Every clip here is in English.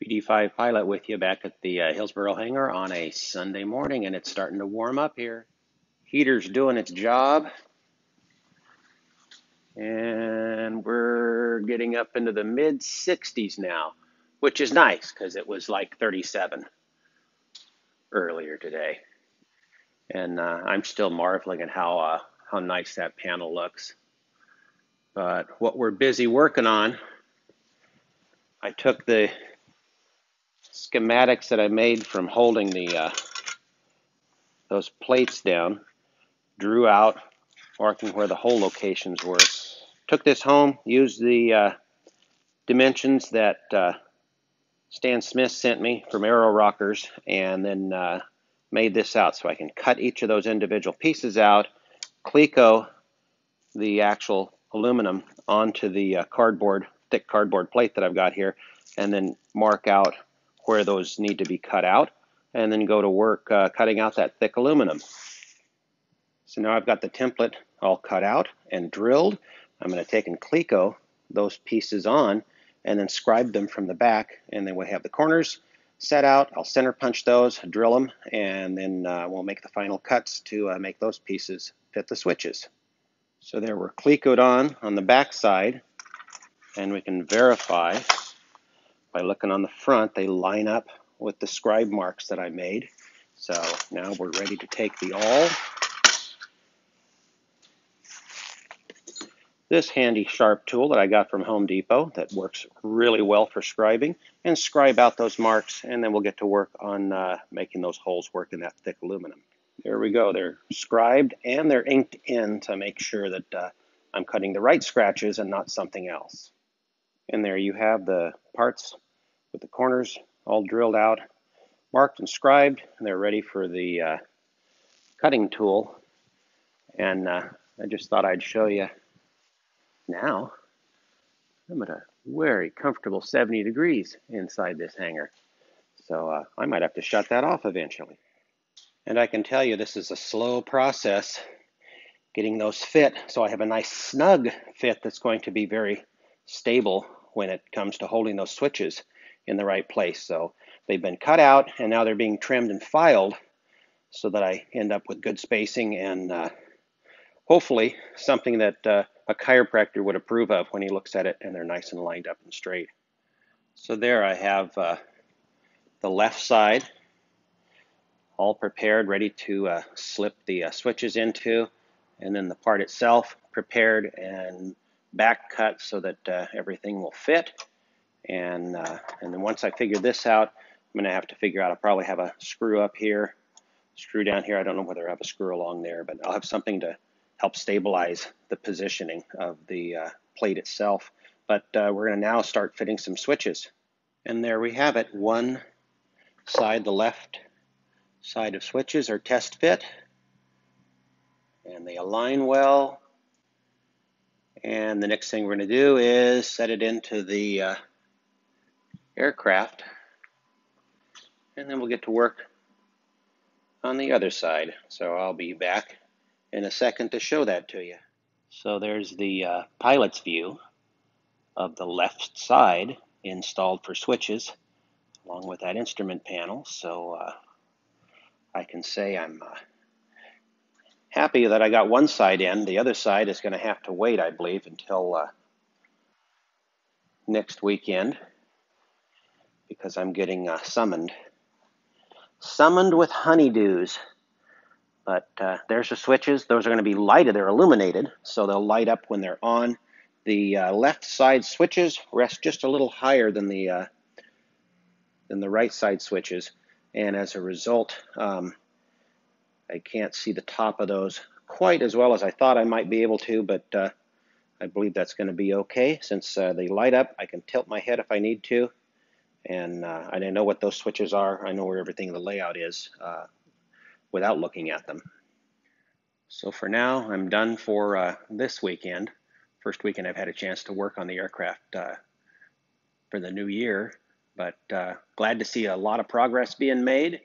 BD5 Pilot with you back at the Hillsboro hangar on a Sunday morning, and it's starting to warm up here. Heater's doing its job, and we're getting up into the mid 60s now, which is nice because it was like 37 earlier today. And I'm still marveling at how nice that panel looks. But what we're busy working on, I took the schematics that I made from holding the those plates down, drew out, marking where the hole locations were. Took this home, used the dimensions that Stan Smith sent me from Aero Rockers, and then made this out so I can cut each of those individual pieces out, Cleco the actual aluminum onto the thick cardboard plate that I've got here, and then mark out where those need to be cut out, and then go to work cutting out that thick aluminum. So now I've got the template all cut out and drilled. I'm going to take and Cleco those pieces on and then scribe them from the back, and then we have the corners set out. I'll center punch those, drill them, and then we'll make the final cuts to make those pieces fit the switches. So there, we're Clecoed on the back side, and we can verify by looking on the front. They line up with the scribe marks that I made. So now we're ready to take the awl, this handy sharp tool that I got from Home Depot that works really well for scribing, and scribe out those marks, and then we'll get to work on making those holes work in that thick aluminum. There we go. They're scribed and they're inked in to make sure that I'm cutting the right scratches and not something else. And there you have the parts with the corners all drilled out, marked and scribed, and they're ready for the cutting tool. And I just thought I'd show you now. I'm at a very comfortable 70 degrees inside this hangar. So I might have to shut that off eventually. And I can tell you this is a slow process getting those fit, so I have a nice snug fit that's going to be very stable when it comes to holding those switches in the right place. So they've been cut out, and now they're being trimmed and filed so that I end up with good spacing and hopefully something that a chiropractor would approve of when he looks at it and they're nice and lined up and straight. So there I have the left side all prepared, ready to slip the switches into, and then the part itself prepared and back cut so that everything will fit. And then once I figure this out, I'm going to have to figure out, I'll probably have a screw up here, screw down here. I don't know whether I have a screw along there, but I'll have something to help stabilize the positioning of the plate itself. But we're going to now start fitting some switches. And there we have it. One side, the left side of switches are test fit, and they align well. And the next thing we're going to do is set it into the aircraft, and then we'll get to work on the other side. So I'll be back in a second to show that to you. So there's the pilot's view of the left side installed for switches, along with that instrument panel. So I can say I'm happy that I got one side in. The other side is going to have to wait, I believe, until next weekend, because I'm getting summoned with honeydews. But there's the switches. Those are going to be lighted. They're illuminated, so they'll light up when they're on. The left side switches rest just a little higher than the right side switches, and as a result, I can't see the top of those quite as well as I thought I might be able to, but I believe that's going to be okay. Since they light up, I can tilt my head if I need to, and I know what those switches are. I know where everything in the layout is without looking at them. So for now, I'm done for this weekend. First weekend I've had a chance to work on the aircraft for the new year, but glad to see a lot of progress being made,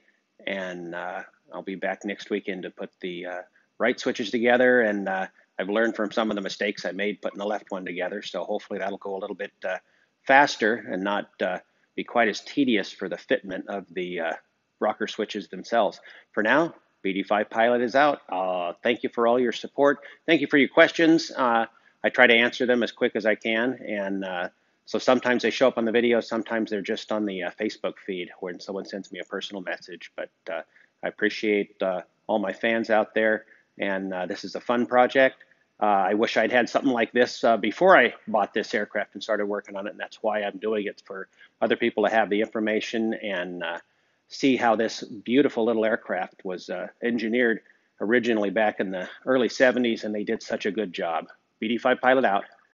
and I'll be back next weekend to put the right switches together, and I've learned from some of the mistakes I made putting the left one together, so hopefully that'll go a little bit faster and not be quite as tedious for the fitment of the rocker switches themselves. For now, BD5 Pilot is out. Thank you for all your support. Thank you for your questions. I try to answer them as quick as I can, and so sometimes they show up on the video, sometimes they're just on the Facebook feed when someone sends me a personal message. But I appreciate all my fans out there, and this is a fun project. I wish I'd had something like this before I bought this aircraft and started working on it, and that's why I'm doing it, for other people to have the information and see how this beautiful little aircraft was engineered originally back in the early 70s, and they did such a good job. BD5 Pilot out.